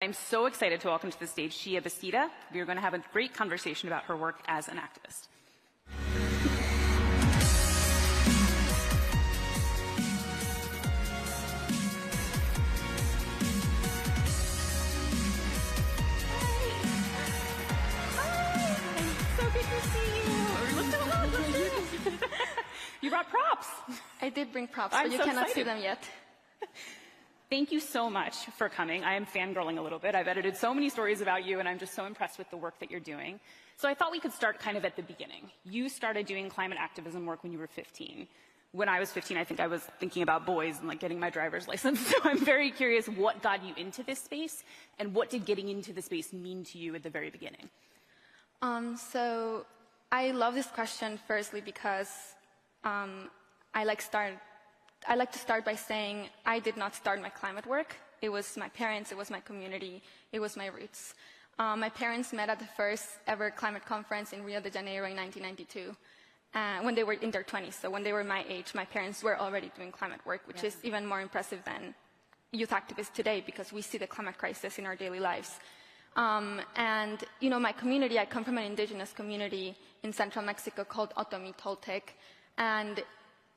I'm so excited to welcome to the stage Xiye Bastida. We are going to have a great conversation about her work as an activist. So good to see you. You brought props. I did bring props, I'm but you so cannot see excited. them yet. Thank you so much for coming. I am fangirling a little bit. I've edited so many stories about you, and I'm just so impressed with the work that you're doing. So I thought we could start kind of at the beginning. You started doing climate activism work when you were 15. When I was 15, I think I was thinking about boys and like getting my driver's license. So I'm very curious what got you into this space, and what did getting into the space mean to you at the very beginning? So I love this question firstly because I like to start by saying I did not start my climate work. It was my parents, it was my community, it was my roots. My parents met at the first ever climate conference in Rio de Janeiro in 1992 when they were in their 20s. So when they were my age, my parents were already doing climate work, which is even more impressive than youth activists today because we see the climate crisis in our daily lives. And, you know, my community, I come from an indigenous community in central Mexico called Otomi Toltec, and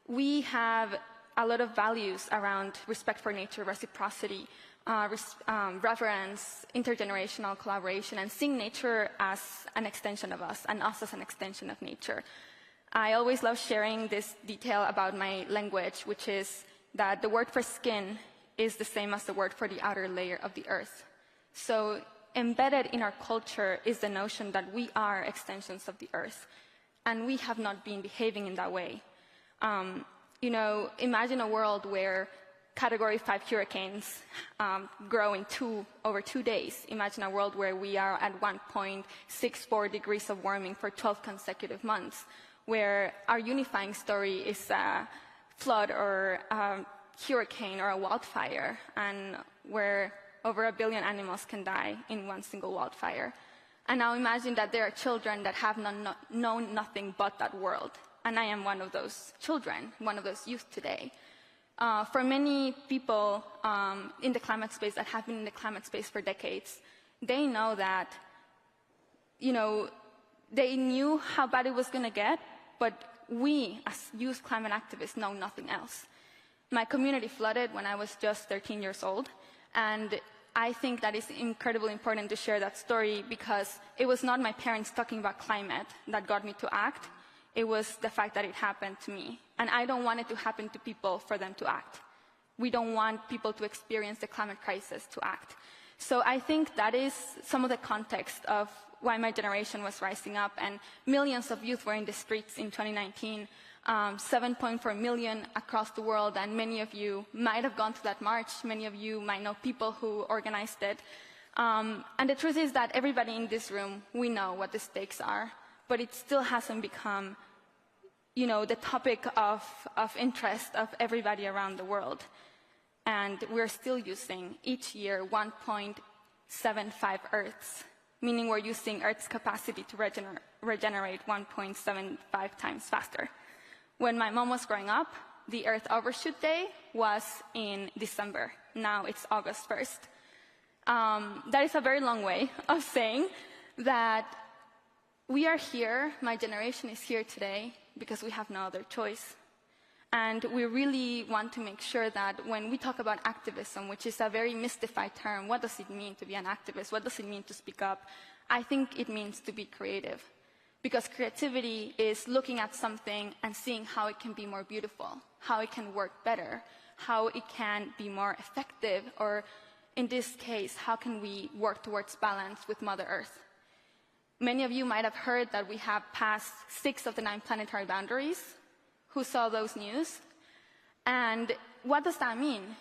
we have a lot of values around respect for nature, reciprocity, reverence, intergenerational collaboration, and seeing nature as an extension of us and us as an extension of nature. I always love sharing this detail about my language, which is that the word for skin is the same as the word for the outer layer of the earth. So embedded in our culture is the notion that we are extensions of the earth, and we have not been behaving in that way. You know, imagine a world where Category 5 hurricanes grow in over 2 days. Imagine a world where we are at 1.64 degrees of warming for 12 consecutive months, where our unifying story is a flood or a hurricane or a wildfire, and where over 1 billion animals can die in one single wildfire. And now imagine that there are children that have known nothing but that world. And I am one of those children, one of those youth today. For many people in the climate space that have been in the climate space for decades, they know that, you know, they knew how bad it was going to get, but we as youth climate activists know nothing else. My community flooded when I was just 13 years old, and I think that it's incredibly important to share that story because it was not my parents talking about climate that got me to act. It was the fact that it happened to me. And I don't want it to happen to people for them to act. We don't want people to experience the climate crisis to act. So I think that is some of the context of why my generation was rising up, and millions of youth were in the streets in 2019, 7.4 million across the world, and many of you might have gone to that march. Many of you might know people who organized it. And the truth is that everybody in this room, we know what the stakes are, but it still hasn't become, you know, the topic of interest of everybody around the world. And we're still using, each year, 1.75 Earths, meaning we're using Earth's capacity to regenerate 1.75 times faster. When my mom was growing up, the Earth Overshoot Day was in December. Now it's August 1st. That is a very long way of saying that we are here, my generation is here today, because we have no other choice. And we really want to make sure that when we talk about activism, which is a very mystified term, what does it mean to be an activist? What does it mean to speak up? I think it means to be creative. Because creativity is looking at something and seeing how it can be more beautiful, how it can work better, how it can be more effective, or in this case, how can we work towards balance with Mother Earth? Many of you might have heard that we have passed 6 of the 9 planetary boundaries. Who saw those news? And what does that mean?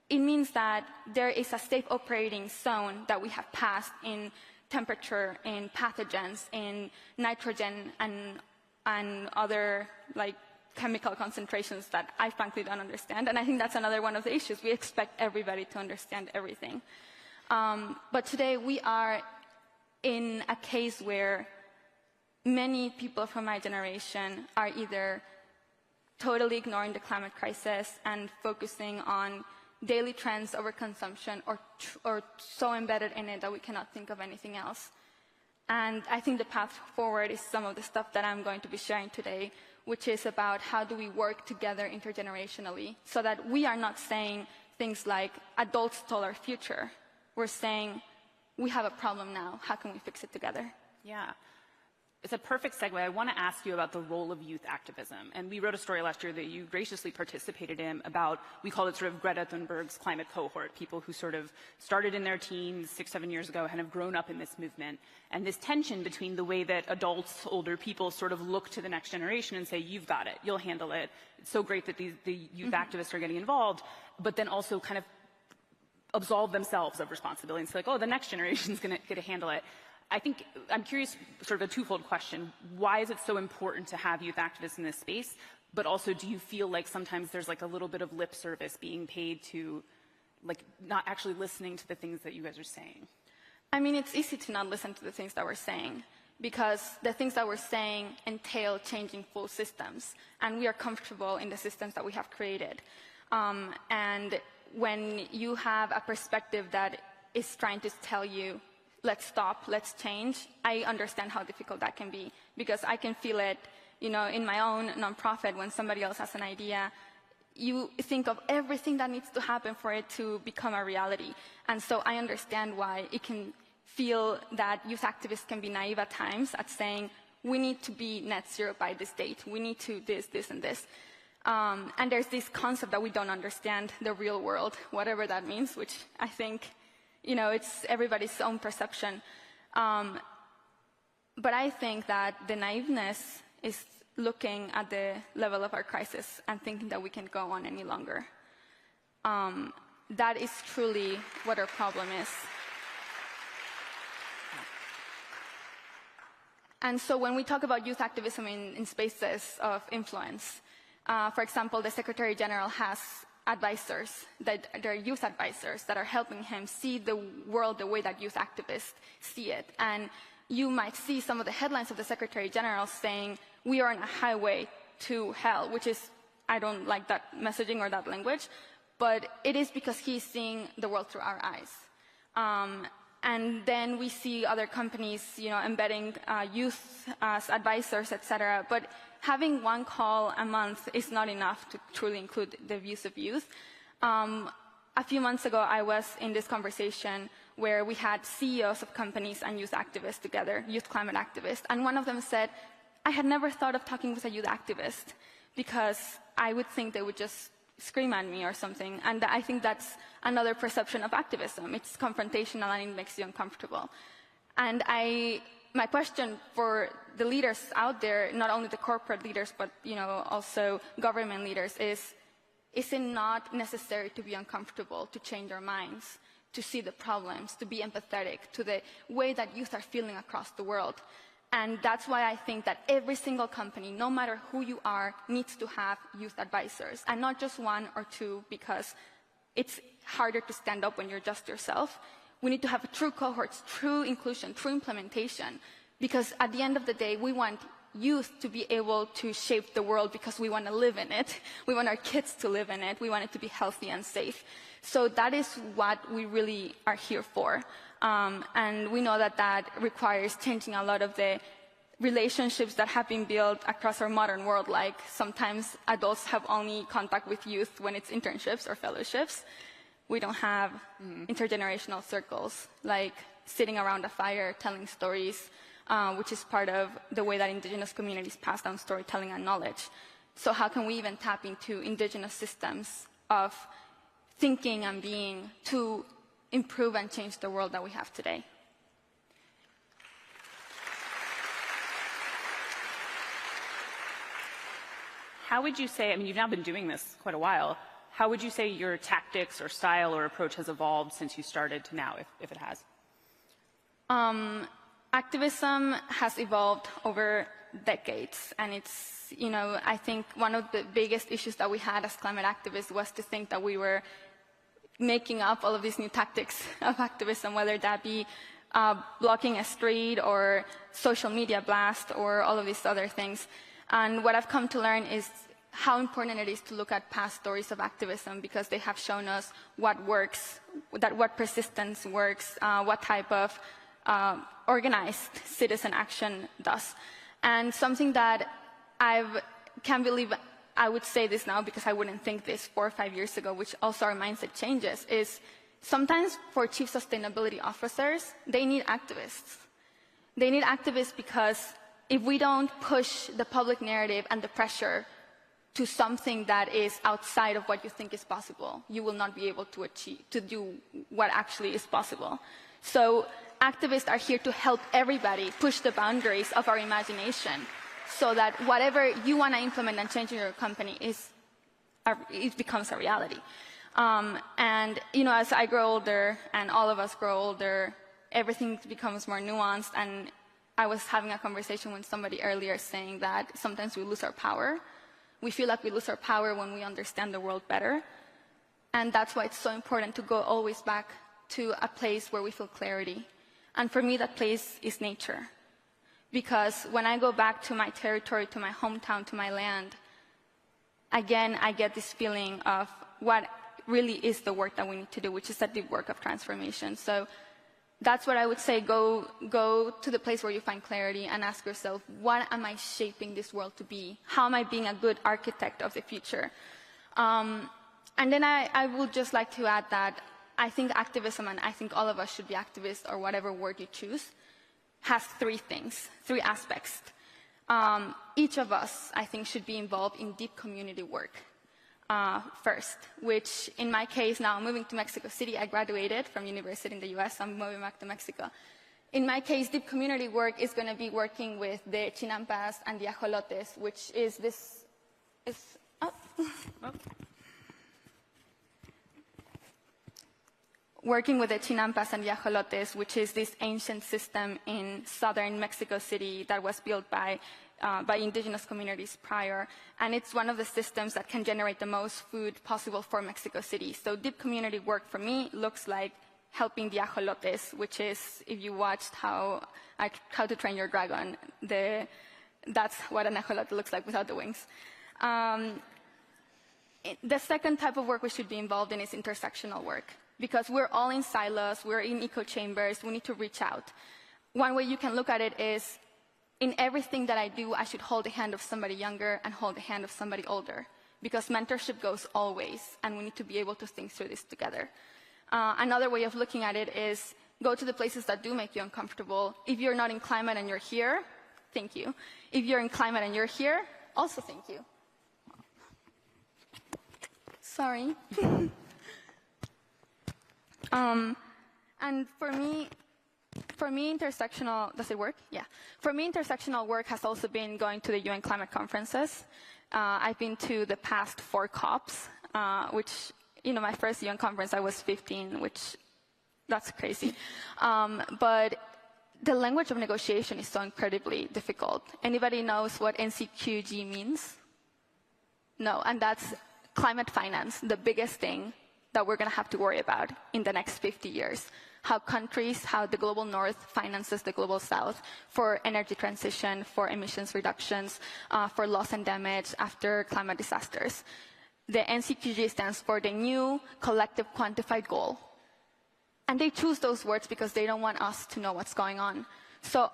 It means that there is a safe operating zone that we have passed in temperature, in pathogens, in nitrogen, and other like chemical concentrations that I frankly don't understand. And I think that's another one of the issues. We expect everybody to understand everything. But today we are in a case where many people from my generation are either totally ignoring the climate crisis and focusing on daily trends, overconsumption, or so embedded in it that we cannot think of anything else. And I think the path forward is some of the stuff that I'm going to be sharing today, which is about how do we work together intergenerationally so that we are not saying things like adults stole our future. We're saying we have a problem now. How can we fix it together? Yeah. It's a perfect segue. I want to ask you about the role of youth activism. And we wrote a story last year that you graciously participated in about, we called it sort of Greta Thunberg's climate cohort, people who sort of started in their teens 6, 7 years ago and have grown up in this movement. And this tension between the way that adults, older people sort of look to the next generation and say, you've got it, you'll handle it. It's so great that the youth activists are getting involved, but then also kind of absolve themselves of responsibility and say, like, oh, the next generation's going to handle it. I think I'm curious, sort of a twofold question. Why is it so important to have youth activists in this space? But also, do you feel like sometimes there's like a little bit of lip service being paid to, like, not actually listening to the things that you guys are saying? I mean, it's easy to not listen to the things that we're saying because the things that we're saying entail changing full systems, and we are comfortable in the systems that we have created. And when you have a perspective that is trying to tell you, let's stop, let's change, I understand how difficult that can be because I can feel it, you know, in my own nonprofit when somebody else has an idea. You think of everything that needs to happen for it to become a reality. And so I understand why it can feel that youth activists can be naive at times at saying, we need to be net zero by this date. We need to this, and this. And there's this concept that we don't understand the real world, whatever that means, which I think, you know, it's everybody's own perception. But I think that the naiveness is looking at the level of our crisis and thinking that we can't go on any longer. That is truly what our problem is. And so when we talk about youth activism in spaces of influence, for example, the Secretary General has advisors, that they're youth advisors that are helping him see the world the way that youth activists see it. And you might see some of the headlines of the Secretary General saying, we are on a highway to hell, which is, I don't like that messaging or that language, but it is because he's seeing the world through our eyes. And then we see other companies, you know, embedding youth as advisors, etc. But having one call a month is not enough to truly include the views of youth. A few months ago, I was in this conversation where we had CEOs of companies and youth activists together, youth climate activists, and one of them said, I had never thought of talking with a youth activist because I would think they would just scream at me or something. And I think that's another perception of activism. It's confrontational and it makes you uncomfortable. And my question for the leaders out there, not only the corporate leaders, but, you know, also government leaders, is it not necessary to be uncomfortable, to change our minds, to see the problems, to be empathetic to the way that youth are feeling across the world? And that's why I think that every single company, no matter who you are, needs to have youth advisors, and not just one or two, because it's harder to stand up when you're just yourself. We need to have true cohorts, true inclusion, true implementation, because at the end of the day, we want youth to be able to shape the world because we want to live in it. We want our kids to live in it. We want it to be healthy and safe. So that is what we really are here for. And we know that that requires changing a lot of the relationships that have been built across our modern world, like sometimes adults have only contact with youth when it's internships or fellowships. We don't have intergenerational circles, like sitting around a fire telling stories, which is part of the way that Indigenous communities pass down storytelling and knowledge. So how can we even tap into Indigenous systems of thinking and being to improve and change the world that we have today? How would you say, I mean, you've now been doing this quite a while, how would you say your tactics or style or approach has evolved since you started to now, if it has? Activism has evolved over decades, and it's, you know, I think one of the biggest issues that we had as climate activists was to think that we were making up all of these new tactics of activism, whether that be blocking a street or social media blast or all of these other things. And what I've come to learn is how important it is to look at past stories of activism, because they have shown us what works, what persistence works, what type of organized citizen action does. And something that I can't believe I would say this now, because I wouldn't think this 4 or 5 years ago, which also our mindset changes, is sometimes for chief sustainability officers, they need activists. They need activists because if we don't push the public narrative and the pressure to something that is outside of what you think is possible, you will not be able to do what actually is possible. So activists are here to help everybody push the boundaries of our imagination, so that whatever you want to implement and change in your company it becomes a reality. And as I grow older, and all of us grow older, everything becomes more nuanced. And I was having a conversation with somebody earlier saying that sometimes we lose our power. We feel like we lose our power when we understand the world better. And that's why it's so important to go always back to a place where we feel clarity. And for me, that place is nature. Because when I go back to my territory, to my hometown, to my land, again, I get this feeling of what really is the work that we need to do, which is a deep work of transformation. So that's what I would say. Go to the place where you find clarity and ask yourself, what am I shaping this world to be? How am I being a good architect of the future? And then I would just like to add that I think activism, and I think all of us should be activists, or whatever word you choose, has 3 things, 3 aspects. Each of us, I think, should be involved in deep community work first, which in my case, now I'm moving to Mexico City. I graduated from university in the US, I'm moving back to Mexico. In my case, deep community work is going to be working with the Chinampas and the Ajolotes, which is this, working with the Chinampas and the Ajolotes, which is this ancient system in southern Mexico City that was built by indigenous communities prior. And it's one of the systems that can generate the most food possible for Mexico City. So deep community work for me looks like helping the Ajolotes, which is, if you watched How to Train Your Dragon, that's what an Ajolote looks like without the wings. The second type of work we should be involved in is intersectional work. Because we're all in silos, we're in echo chambers, we need to reach out. One way you can look at it is, in everything that I do, I should hold the hand of somebody younger and hold the hand of somebody older. Because mentorship goes all ways, and we need to be able to think through this together. Another way of looking at it is, go to the places that do make you uncomfortable. If you're not in climate and you're here, thank you. If you're in climate and you're here, also thank you. Sorry. And for me, intersectional, does it work? Yeah. For me, intersectional work has also been going to the UN climate conferences. I've been to the past 4 COPs, which, my first UN conference, I was 15, which, that's crazy. But the language of negotiation is so incredibly difficult. Anybody knows what NCQG means? No, and that's climate finance, the biggest thing that we're going to have to worry about in the next 50 years. How the global north finances the global south for energy transition, for emissions reductions, for loss and damage after climate disasters. The NCQG stands for the New Collective Quantified Goal. And they choose those words because they don't want us to know what's going on. So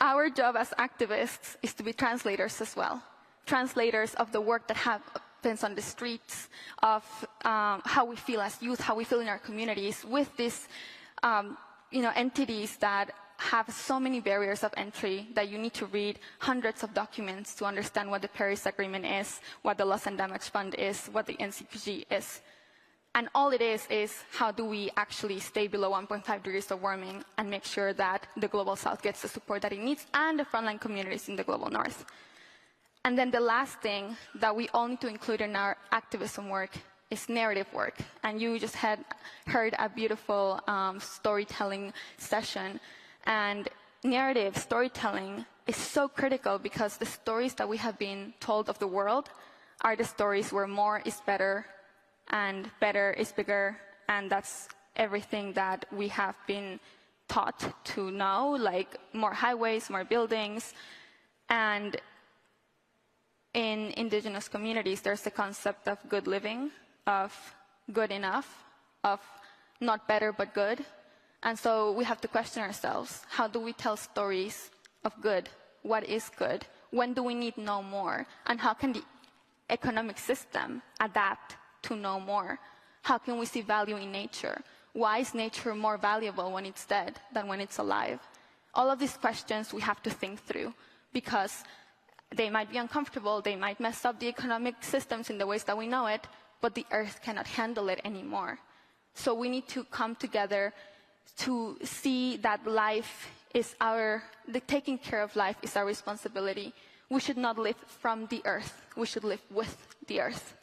our job as activists is to be translators as well. Translators of the work that happens on the streets, of how we feel as youth, how we feel in our communities, with these entities that have so many barriers of entry that you need to read hundreds of documents to understand what the Paris Agreement is, what the Loss and Damage Fund is, what the NCQG is. And all it is how do we actually stay below 1.5 degrees of warming and make sure that the global south gets the support that it needs, and the frontline communities in the global north. And then the last thing that we all need to include in our activism work is narrative work. And you just heard a beautiful storytelling session. And narrative storytelling is so critical because the stories that we have been told of the world are the stories where more is better and better is bigger. And that's everything that we have been taught to know, like more highways, more buildings. And in Indigenous communities, there's the concept of good living, of good enough, of not better but good. And so we have to question ourselves, how do we tell stories of good? What is good? When do we need no more? And how can the economic system adapt to no more? How can we see value in nature? Why is nature more valuable when it's dead than when it's alive? All of these questions we have to think through, because they might be uncomfortable, they might mess up the economic systems in the ways that we know it, but the earth cannot handle it anymore. So we need to come together to see that life is taking care of life is our responsibility. We should not live from the earth, we should live with the earth.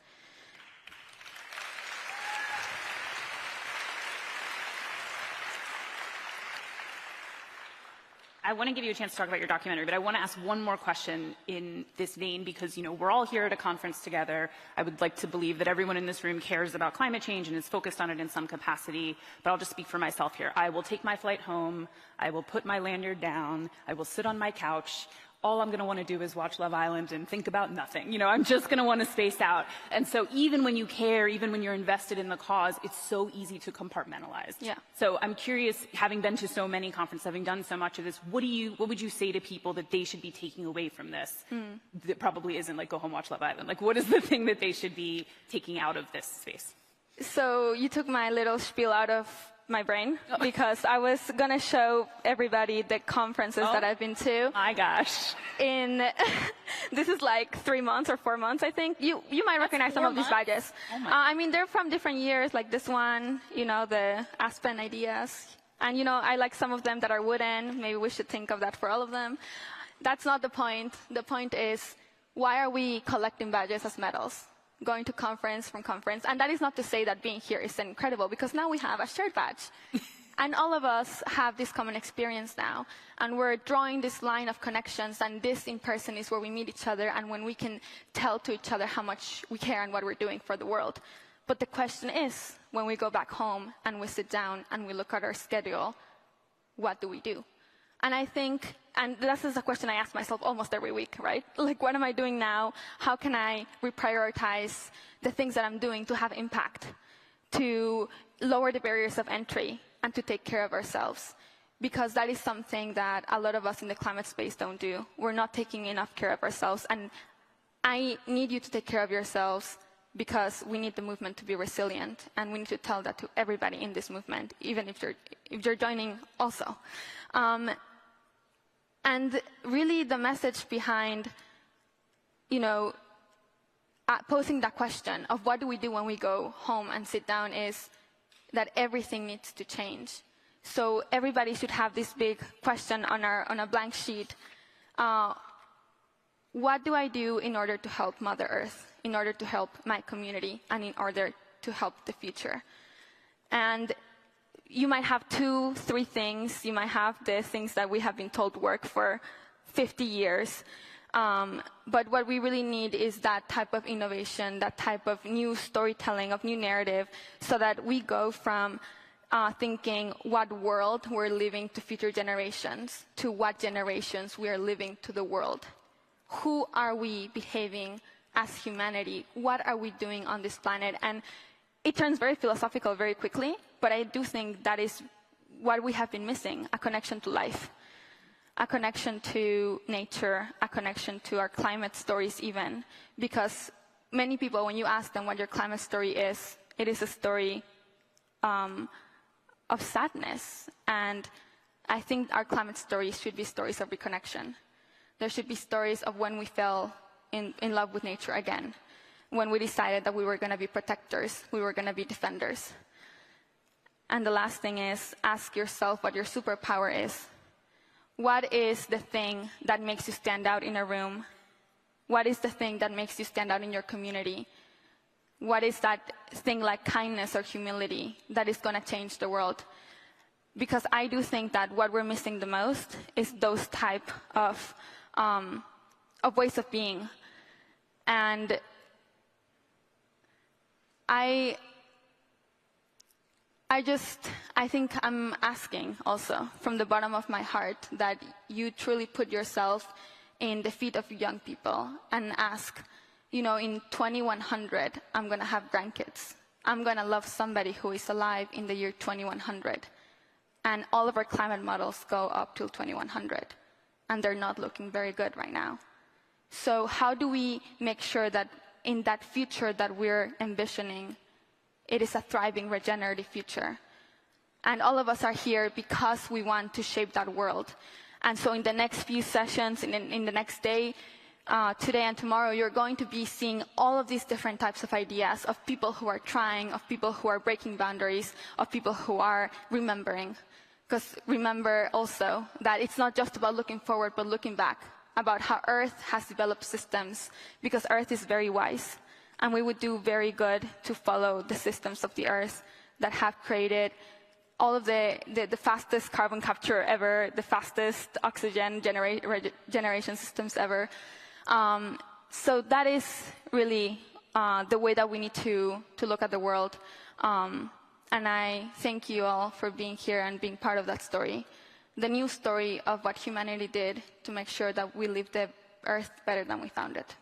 I want to give you a chance to talk about your documentary, but I want to ask one more question in this vein because, we're all here at a conference together. I would like to believe that everyone in this room cares about climate change and is focused on it in some capacity, but I'll just speak for myself here. I will take my flight home. I will put my lanyard down. I will sit on my couch. All I'm going to want to do is watch Love Island and think about nothing. I'm just going to want to space out. And so even when you care, even when you're invested in the cause, it's so easy to compartmentalize. Yeah. So I'm curious, having been to so many conferences, having done so much of this, what would you say to people that they should be taking away from this that probably isn't like go home, watch Love Island? Like, what is the thing that they should be taking out of this space? So you took my little spiel out of my brain, because I was going to show everybody the conferences that I've been to. My gosh. This is like 3 months or 4 months, I think. You might recognize some of these badges. Oh my. I mean, they're from different years, like this one, the Aspen Ideas. And, I like some of them that are wooden. Maybe we should think of that for all of them. That's not the point. The point is, why are we collecting badges as medals? Going to conference from conference. And that is not to say that being here is incredible, because now we have a shared badge. And all of us have this common experience now. And we're drawing this line of connections, and this in person is where we meet each other and when we can tell to each other how much we care and what we're doing for the world. But the question is, when we go back home and we sit down and we look at our schedule, what do we do? And I think, and this is a question I ask myself almost every week, right? Like, what am I doing now? How can I reprioritize the things that I'm doing to have impact, to lower the barriers of entry, and to take care of ourselves? Because that is something that a lot of us in the climate space don't do. We're not taking enough care of ourselves. And I need you to take care of yourselves, because we need the movement to be resilient. And we need to tell that to everybody in this movement, even if you're joining also. And really the message behind, posing that question of what do we do when we go home and sit down is that everything needs to change. So everybody should have this big question on a blank sheet. What do I do in order to help Mother Earth, in order to help my community, and in order to help the future? And you might have 2, 3 things. You might have the things that we have been told work for 50 years. But what we really need is that type of innovation, that type of new storytelling, of new narrative, so that we go from thinking what world we're leaving to future generations to what generations we are leaving to the world. Who are we behaving as humanity? What are we doing on this planet? And it turns very philosophical very quickly, but I do think that is what we have been missing, a connection to life, a connection to nature, a connection to our climate stories even. Because many people, when you ask them what your climate story is, it is a story of sadness. And I think our climate stories should be stories of reconnection. There should be stories of when we fell in love with nature again, when we decided that we were going to be protectors, we were going to be defenders. And the last thing is, ask yourself what your superpower is. What is the thing that makes you stand out in a room? What is the thing that makes you stand out in your community? What is that thing like kindness or humility that is going to change the world? Because I do think that what we're missing the most is those type of ways of being. And I think I'm asking also from the bottom of my heart that you truly put yourself in the feet of young people and ask, in 2100, I'm going to have grandkids. I'm going to love somebody who is alive in the year 2100. And all of our climate models go up till 2100. And they're not looking very good right now. So how do we make sure that in that future that we're envisioning, it is a thriving, regenerative future? And all of us are here because we want to shape that world. And so in the next few sessions, in the next day, today and tomorrow, you're going to be seeing all of these different types of ideas of people who are trying, of people who are breaking boundaries, of people who are remembering. Because remember also that it's not just about looking forward, but looking back, about how Earth has developed systems, because Earth is very wise. And we would do very good to follow the systems of the Earth that have created all of the fastest carbon capture ever, the fastest oxygen generation systems ever. So that is really the way that we need to look at the world. And I thank you all for being here and being part of that story. The new story of what humanity did to make sure that we leave the Earth better than we found it.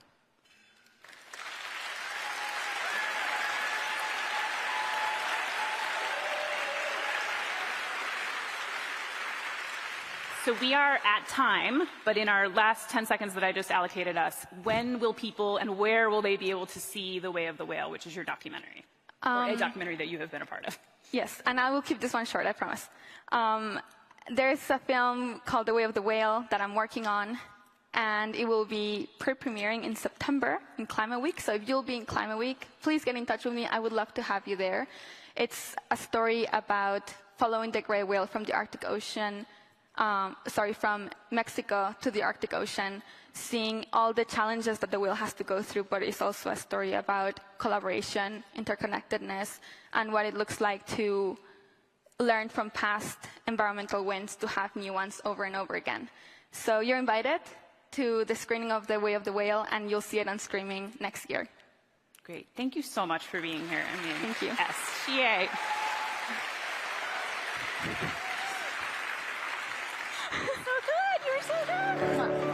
So we are at time, but in our last 10 seconds that I just allocated us, when will people and where will they be able to see The Way of the Whale, which is your documentary, or a documentary that you have been a part of? Yes, and I will keep this one short, I promise. There's a film called The Way of the Whale that I'm working on, and it will be premiering in September in Climate Week. So if you'll be in Climate Week, please get in touch with me. I would love to have you there. It's a story about following the gray whale from the Arctic Ocean, from Mexico to the Arctic Ocean, seeing all the challenges that the whale has to go through, but it's also a story about collaboration, interconnectedness, and what it looks like to learn from past environmental wins to have new ones over and over again. So you're invited to the screening of The Way of the Whale, and you'll see it on streaming next year. Great. Thank you so much for being here. Thank you. Yes. Xiye. So good. You're so good.